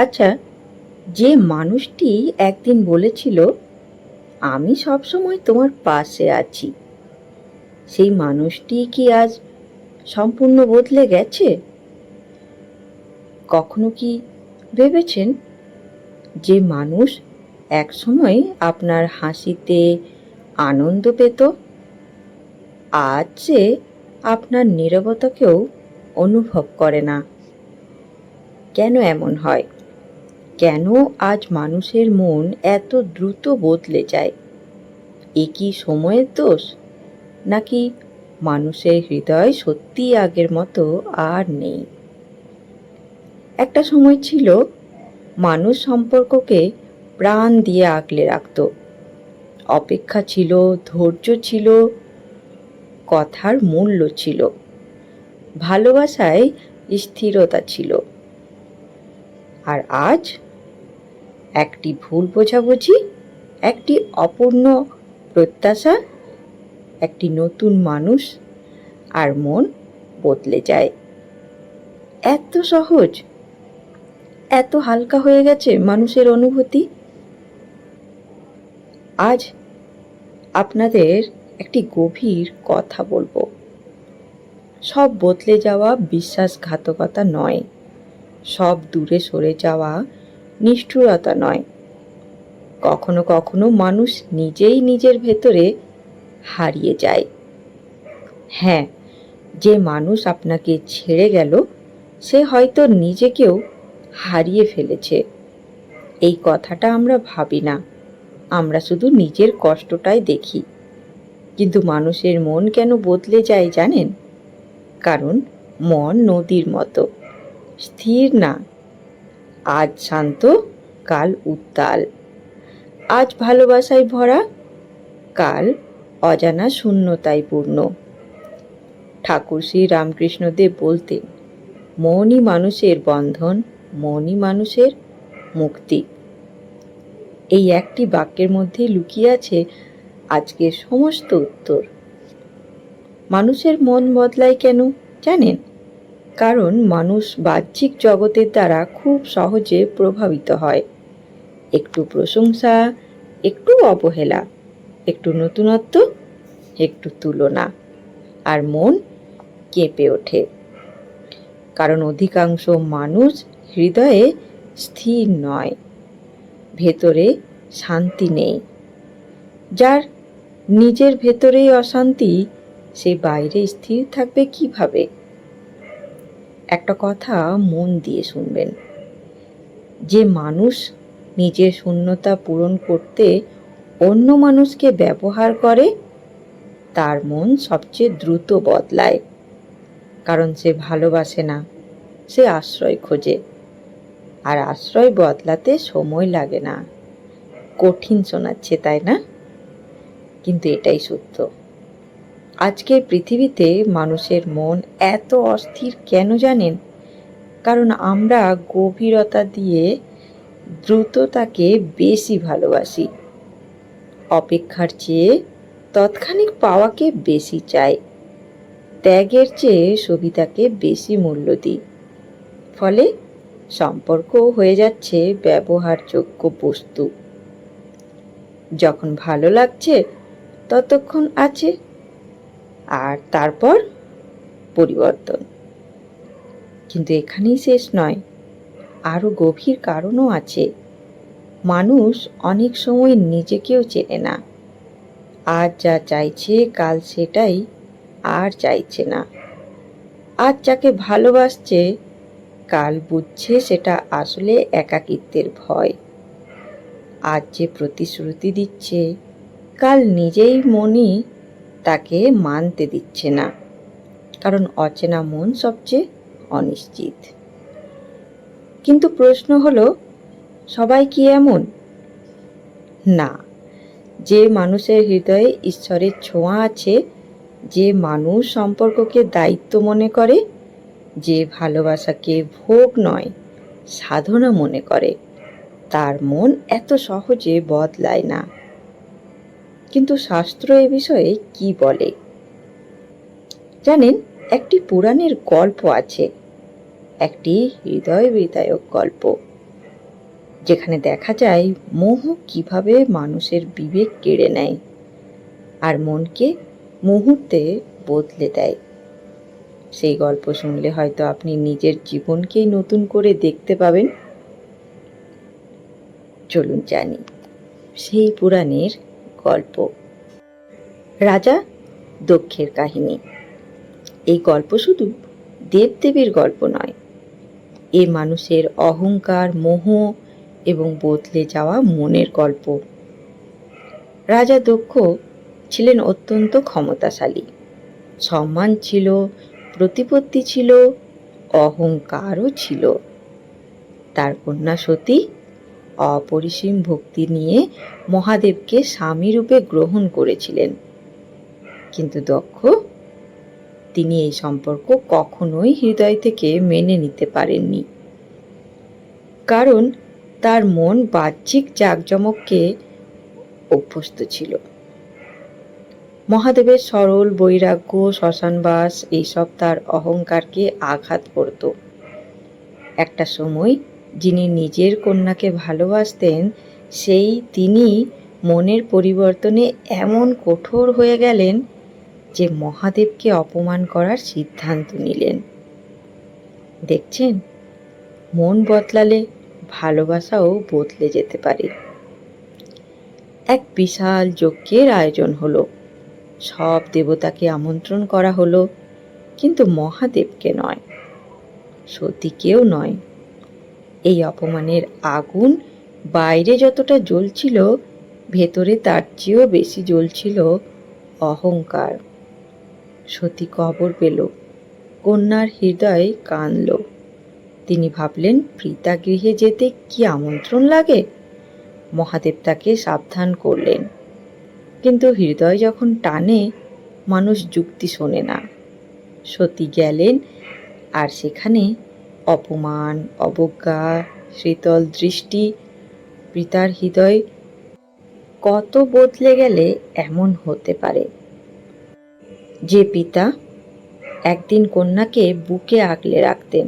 আচ্ছা, যে মানুষটি একদিন বলেছিল, আমি সবসময় তোমার পাশে আছি, সেই মানুষটি কি আজ সম্পূর্ণ বদলে গেছে? কখনো কি ভেবেছেন, যে মানুষ একসময় আপনার হাসিতে আনন্দ পেত, আজ সে আপনার নীরবতাকেও অনুভব করে না? কেন এমন হয়? কেন আজ মানুষের মন এত দ্রুত বদলে যায়? এ কি সময়ের দোষ, নাকি মানুষের হৃদয় সত্যিই আগের মতো আর নেই? একটা সময় ছিল, মানুষ সম্পর্ককে প্রাণ দিয়ে আগলে রাখত। অপেক্ষা ছিল, ধৈর্য ছিল, কথার মূল্য ছিল, ভালোবাসায় স্থিরতা ছিল। আর আজ একটি ভুল বোঝাবুঝি, একটি অপূর্ণ প্রত্যাশা, একটি নতুন মানুষ, আর মন বদলে যায়। এত সহজ, এত হালকা হয়ে গেছে মানুষের অনুভূতি। আজ আপনাদের একটি গভীর কথা বলবো। সব বদলে যাওয়া বিশ্বাসঘাতকতা নয়, সব দূরে সরে যাওয়া নিষ্ঠুরতা নয়। কখনো কখনো মানুষ নিজেই নিজের ভেতরে হারিয়ে যায়। হ্যাঁ, যে মানুষ আপনাকে ছেড়ে গেল, সে হয়তো নিজেকেও হারিয়ে ফেলেছে। এই কথাটা আমরা ভাবি না, আমরা শুধু নিজের কষ্টটাই দেখি। কিন্তু মানুষের মন কেন বদলে যায় জানেন? কারণ মন নদীর মতো, স্থির না। আজ শান্ত, কাল উত্তাল। আজ ভালোবাসায় ভরা, কাল অজানা শূন্যতায় পূর্ণ। ঠাকুর শ্রী রামকৃষ্ণদেব বলতেন, মনই মানুষের বন্ধন, মনই মানুষের মুক্তি। এই একটি বাক্যের মধ্যে লুকিয়ে আছে আজকের সমস্ত উত্তর। মানুষের মন বদলায় কেন জানেন? কারণ মানুষ বাহ্যিক জগতের দ্বারা খুব সহজে প্রভাবিত হয়। একটু প্রশংসা, একটু অবহেলা, একটু নতুনত্ব, একটু তুলনা, আর মন কেঁপে ওঠে। কারণ অধিকাংশ মানুষ হৃদয়ে স্থির নয়, ভেতরে শান্তি নেই। যার নিজের ভেতরেই অশান্তি, সে বাইরে স্থির থাকবে কিভাবে? একটা কথা মন দিয়ে শুনবেন, যে মানুষ নিজের শূন্যতা পূরণ করতে অন্য মানুষকে ব্যবহার করে, তার মন সবচেয়ে দ্রুত বদলায়। কারণ সে ভালোবাসে না, সে আশ্রয় খোঁজে। আর আশ্রয় বদলাতে সময় লাগে না। কঠিন শোনাচ্ছে, তাই না? কিন্তু এটাই সত্য। আজকের পৃথিবীতে মানুষের মন এত অস্থির কেন জানেন? কারণ আমরা গভীরতা দিয়ে দ্রুততাকে বেশি ভালোবাসি। অপেক্ষার চেয়ে তৎক্ষণিক পাওয়াকে বেশি চাই। ত্যাগের চেয়ে সুবিধাকে বেশি মূল্য দিই। ফলে সম্পর্ক হয়ে যাচ্ছে ব্যবহারযোগ্য বস্তু। যখন ভালো লাগছে ততক্ষণ আছে, আর তারপর পরিবর্তন। কিন্তু এখানেই শেষ নয়, আরো গভীর কারণও আছে। মানুষ অনেক সময় নিজেকেও চেনে না। আজ যা চাইছে, কাল সেটাই আর চাইছে না। আজ যাকে ভালোবাসছে, কাল বুঝছে সেটা আসলে একাকিত্বের ভয়। আজ যে প্রতিশ্রুতি দিচ্ছে, কাল নিজেই মনই তাকে মানতে দিচ্ছে না। কারণ অচেনা মন সবচেয়ে অনিশ্চিত। কিন্তু প্রশ্ন হলো, সবাই কি এমন? না। যে মানুষের হৃদয়ে ঈশ্বরের ছোঁয়া আছে, যে মানুষ সম্পর্ককে দায়িত্ব মনে করে, যে ভালোবাসাকে ভোগ নয় সাধনা মনে করে, তার মন এত সহজে বদলায় না। কিন্তু শাস্ত্র এ বিষয়ে কি বলে জানেন? একটি পুরাণের গল্প আছে, একটি হৃদয় বিদায়ক গল্প। যেখানে দেখা যায় মোহ কিভাবে মানুষের বিবেক কেড়ে নেয় আর মনকে মুহূর্তে বদলে দেয়। সেই গল্প শুনলে হয়তো আপনি নিজের জীবনকেই নতুন করে দেখতে পাবেন। চলুন জানি সেই পুরাণের গল্প, রাজা দক্ষের কাহিনী। এই গল্প শুধু দেবদেবীর গল্প নয়, এ মানুষের অহংকার, মোহ এবং বদলে যাওয়া মনের গল্প। রাজা দক্ষ ছিলেন অত্যন্ত ক্ষমতাশালী, সম্মান ছিল, প্রতিপত্তি ছিল, অহংকারও ছিল। তার কন্যা সতী অপরিসীম ভক্তি নিয়ে মহাদেবকে স্বামী রূপে গ্রহণ করেছিলেন। কিন্তু দক্ষ তিনি এই সম্পর্ক কখনোই হৃদয় থেকে মেনে নিতে পারেননি, কারণ তার মন বাহ্যিক জাঁকজমককে অভ্যস্ত ছিল। মহাদেবের সরল বৈরাগ্য, শ্মশানবাস এইসব তার অহংকারকে আঘাত করত। একটা সময় যিনি নিজের কন্যাকে ভালোবাসতেন সেই তিনি মনের পরিবর্তনে এমন কঠোর হয়ে গেলেন যে মহাদেবকে অপমান করার সিদ্ধান্ত নিলেন। দেখছেন, মন বদলালে ভালোবাসাও বদলে যেতে পারে। এক বিশাল যজ্ঞের আয়োজন হলো, সব দেবতাকে আমন্ত্রণ করা হলো, কিন্তু মহাদেবকে নয়, সতীকেও নয়। এই অপমানের আগুন বাইরে যতটা জ্বলছিল, ভেতরে তার চেয়েও বেশি জ্বলছিল অহংকার। সতী খবর পেল, কন্যার হৃদয় কাঁদল। তিনি ভাবলেন, পিতাগৃহে যেতে কি আমন্ত্রণ লাগে? মহাদেব তাকে সাবধান করলেন, কিন্তু হৃদয় যখন টানে মানুষ যুক্তি শোনে না। সতী গেলেন, আর সেখানে অপমান, অবজ্ঞা, শীতল দৃষ্টি। পিতার হৃদয় কত বদলে গেলে এমন হতে পারে? যে পিতা একদিন কন্যাকে বুকে আগলে রাখতেন,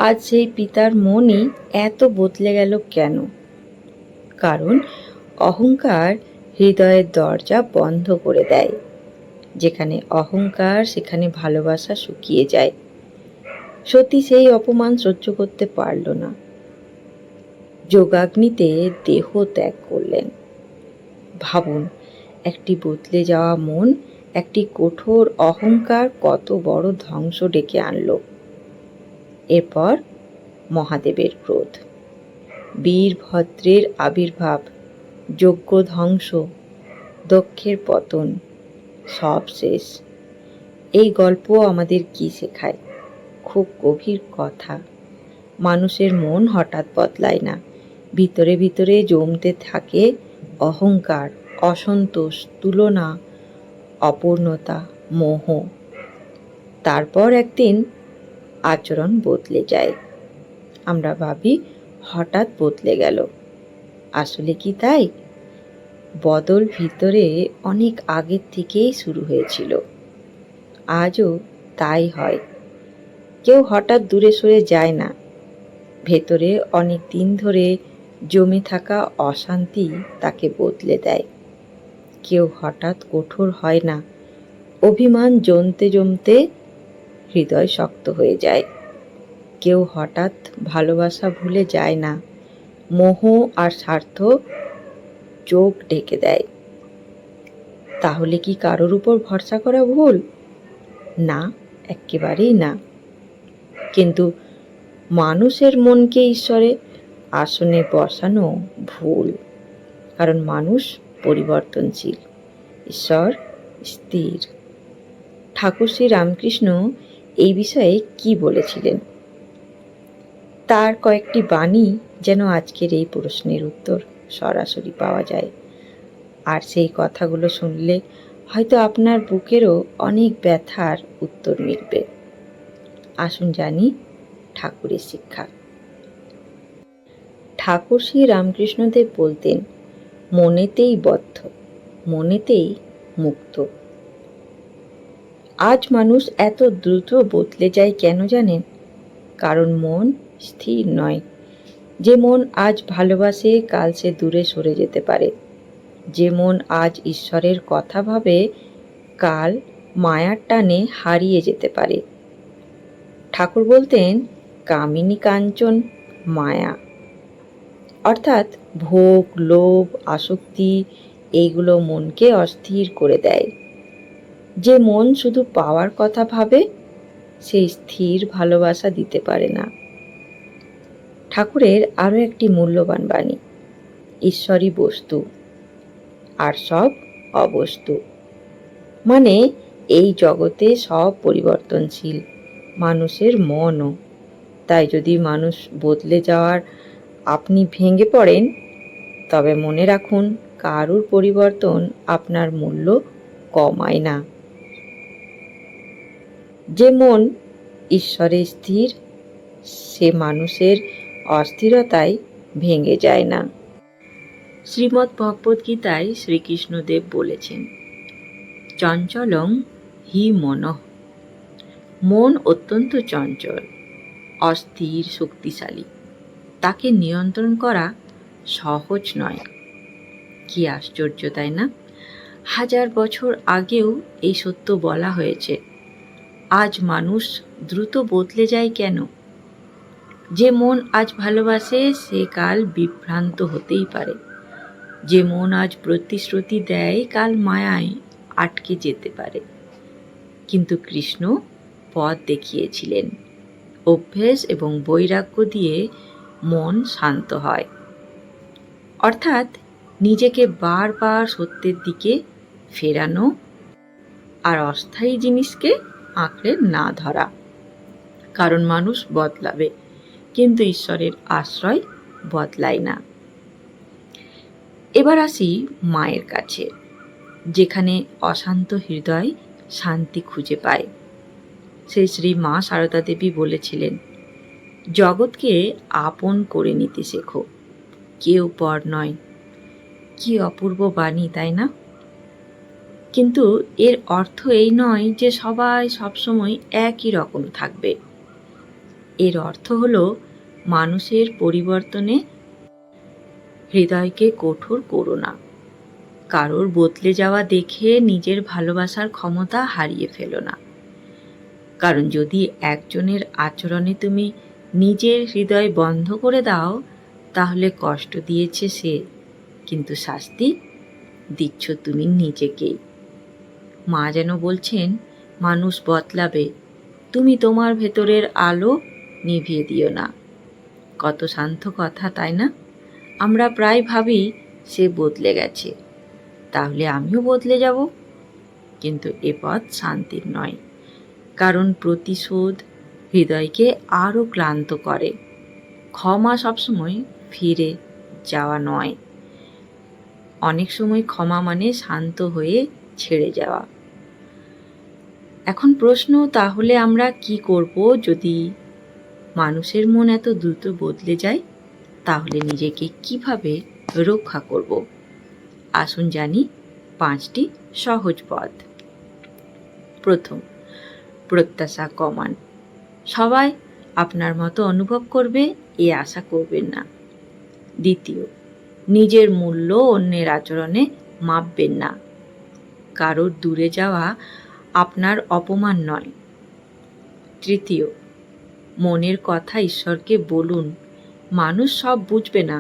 আজ সেই পিতার মনই এত বদলে গেল কেন? কারণ অহংকার হৃদয়ের দরজা বন্ধ করে দেয়। যেখানে অহংকার সেখানে ভালোবাসা শুকিয়ে যায়। সতী সেই অপমান সহ্য করতে পারল না, যোগাগ্নিতে দেহ ত্যাগ করলেন। ভাবুন, একটি বদলে যাওয়া মন, একটি কঠোর অহংকার কত বড় ধ্বংস ডেকে আনলো। এরপর মহাদেবের ক্রোধ, বীরভদ্রের আবির্ভাব, যজ্ঞ ধ্বংস, দক্ষের পতন, সব শেষ। এই গল্প আমাদের কি শেখায়? খুব গভীর কথা। মানুষের মন হঠাৎ বদলায় না, ভিতরে ভিতরে জমতে থাকে অহংকার, অসন্তোষ, তুলনা, অপূর্ণতা, মোহ। তারপর একদিন আচরণ বদলে যায়। আমরা ভাবি হঠাৎ বদলে গেল, আসলে কি তাই? বদল ভিতরে অনেক আগের থেকেই শুরু হয়েছিল। আজও তাই হয়। কেউ হঠাৎ দূরে সরে যায় না, ভেতরে অনেক দিন ধরে জমে থাকা অশান্তি তাকে বদলে দেয়। কেউ হঠাৎ কঠোর হয় না, অভিমান জমতে জমতে হৃদয় শক্ত হয়ে যায়। কেউ হঠাৎ ভালোবাসা ভুলে যায় না, মোহ আর স্বার্থ চোখ ঢেকে দেয়। তাহলে কি কারোর উপর ভরসা করা ভুল? না, একেবারেই না। কিন্তু মানুষের মনকে ঈশ্বরের আসনে বসানো ভুল, কারণ মানুষ পরিবর্তনশীল, ঈশ্বর স্থির। ঠাকুর শ্রী রামকৃষ্ণ এই বিষয়ে কি বলেছিলেন? তার কয়েকটি বাণী যেন আজকের এই প্রশ্নের উত্তর সরাসরি পাওয়া যায়। আর সেই কথাগুলো শুনলে হয়তো আপনার বুকেরও অনেক ব্যথার উত্তর মিলবে। আসুন জানি ঠাকুরের শিক্ষা। ঠাকুর শ্রী রামকৃষ্ণদেব বলতেন, মনেতেই বদ্ধ, মনেতেই মুক্ত। আজ মানুষ এত দ্রুত বদলে যায় কেন জানেন? কারণ মন স্থির নয়, যে মন আজ ভালোবাসে কাল সে দূরে সরে যেতে পারে। যে মন আজ ঈশ্বরের কথা ভাবে কাল মায়ার টানে হারিয়ে যেতে পারে। ঠাকুর বলতেন, কামিনী কাঞ্চন মায়া, অর্থাৎ ভোগ, লোভ, আসক্তি এইগুলো মনকে অস্থির করে দেয়। যে মন শুধু পাওয়ার কথা ভাবে সেই স্থির ভালোবাসা দিতে পারে না। ঠাকুরের আরও একটি মূল্যবান বাণী, ঈশ্বরই বস্তু আর সব অবস্তু। মানে এই জগতে সব পরিবর্তনশীল, মানুষের মনও। তাই যদি মানুষ বদলে যাওয়ার আপনি ভেঙে পড়েন, তবে মনে রাখুন কারুর পরিবর্তন আপনার মূল্য কমায় না। যে মন ঈশ্বরে স্থির সে মানুষের অস্থিরতায় ভেঙে যায় না। শ্রীমদ্ ভগবদ্গীতায় শ্রীকৃষ্ণদেব বলেছেন, চঞ্চলং হি মনঃ। মন অত্যন্ত চঞ্চল, অস্থির, শক্তিশালী। তাকে নিয়ন্ত্রণ করা সহজ নয়। কি আশ্চর্য, তাই না? 1000 বছর আগেও এই সত্য বলা হয়েছে। আজ মানুষ দ্রুত বদলে যায় কেন? যে মন আজ ভালোবাসে সে কাল বিভ্রান্ত হতেই পারে। যে মন আজ প্রতিশ্রুতি দেয় কাল মায়ায় আটকে যেতে পারে। কিন্তু কৃষ্ণ পথ দেখিয়েছিলেন, অভ্যেস এবং বৈরাগ্য দিয়ে মন শান্ত হয়। অর্থাৎ নিজেকে বারবার সত্যের দিকে ফেরানো আর অস্থায়ী জিনিসকে আঁকড়ে না ধরা। কারণ মানুষ বদলাবে, কিন্তু ঈশ্বরের আশ্রয় বদলায় না। এবার আসি মায়ের কাছে, যেখানে অশান্ত হৃদয় শান্তি খুঁজে পায়। সেই শ্রী মা সারদা দেবী বলেছিলেন, জগৎকে আপন করে নিতে শেখো, কেউ পর নয়। কি অপূর্ব বাণী, তাই না? কিন্তু এর অর্থ এই নয় যে সবাই সবসময় একই রকম থাকবে। এর অর্থ হলো মানুষের পরিবর্তনে হৃদয়কে কঠোর করো না। কারোর বদলে যাওয়া দেখে নিজের ভালোবাসার ক্ষমতা হারিয়ে ফেলো না। কারণ যদি একজনের আচরণে তুমি নিজের হৃদয় বন্ধ করে দাও, তাহলে কষ্ট দিয়েছে সে, কিন্তু শাস্তি দিচ্ছ তুমি নিজেকেই। মা যেন বলছেন, মানুষ বদলাবে, তুমি তোমার ভেতরের আলো নিভিয়ে দিও না। কত শান্ত কথা, তাই না? আমরা প্রায় ভাবি সে বদলে গেছে, তাহলে আমিও বদলে যাব। কিন্তু এ পথ শান্তির নয়, কারণ প্রতিশোধ হৃদয়কে আরও ক্লান্ত করে। ক্ষমা সবসময় ফিরে যাওয়া নয়। অনেক সময় ক্ষমা মানে শান্ত হয়ে ছেড়ে যাওয়া। এখন প্রশ্ন, তাহলে আমরা কি করব যদি মানুষের মন এত দ্রুত বদলে যায়? তাহলে নিজেকে কিভাবে রক্ষা করব? আসুন জানি 5টি সহজ পথ। প্রথম, প্রত্যাশা কমান। সবাই আপনার মতো অনুভব করবে এ আশা করবেন না। দ্বিতীয়, নিজের মূল্য অন্যের আচরণে মাপবেন না। কারোর দূরে যাওয়া আপনার অপমান নয়। তৃতীয়, মনের কথা ঈশ্বরকে বলুন। মানুষ সব বুঝবে না,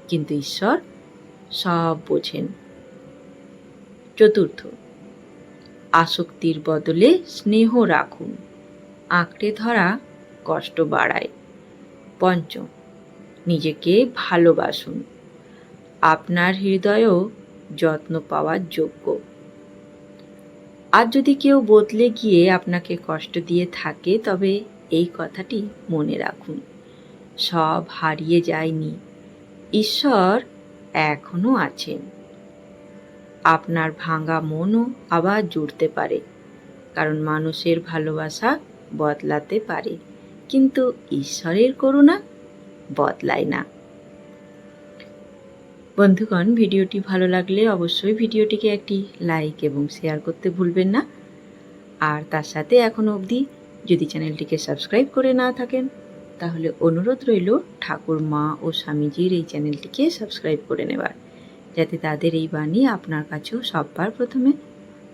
কিন্তু ঈশ্বর সব বোঝেন। চতুর্থ, আসক্তির বদলে স্নেহ রাখুন। আঁকড়ে ধরা কষ্ট বাড়ায়। পঞ্চম, নিজেকে ভালোবাসুন। আপনার হৃদয়ও যত্ন পাওয়ার যোগ্য। আর যদি কেউ বদলে গিয়ে আপনাকে কষ্ট দিয়ে থাকে, তবে এই কথাটি মনে রাখুন, সব হারিয়ে যায়নি, ঈশ্বর এখনো আছেন। আপনার ভাঙা মনও আবার জুড়তে পারে, কারণ মানুষের ভালোবাসা বদলাতে পারে, কিন্তু ঈশ্বরের করুণা বদলায় না। বন্ধুগণ, ভিডিওটি ভালো লাগলে অবশ্যই ভিডিওটিকে একটি লাইক এবং শেয়ার করতে ভুলবেন না। আর তার সাথে এখনো অবধি যদি চ্যানেলটিকে সাবস্ক্রাইব করে না থাকেন, তাহলে অনুরোধ রইল ঠাকুর মা ও স্বামীজির এই চ্যানেলটিকে সাবস্ক্রাইব করে নেবার, যাতে তাদের এই বাণী আপনার কাছেও সববার প্রথমে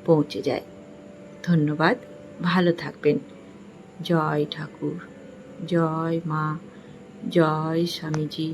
পৌঁছে যায়। ধন্যবাদ, ভালো থাকবেন। জয় ঠাকুর, জয় মা, জয় স্বামীজি।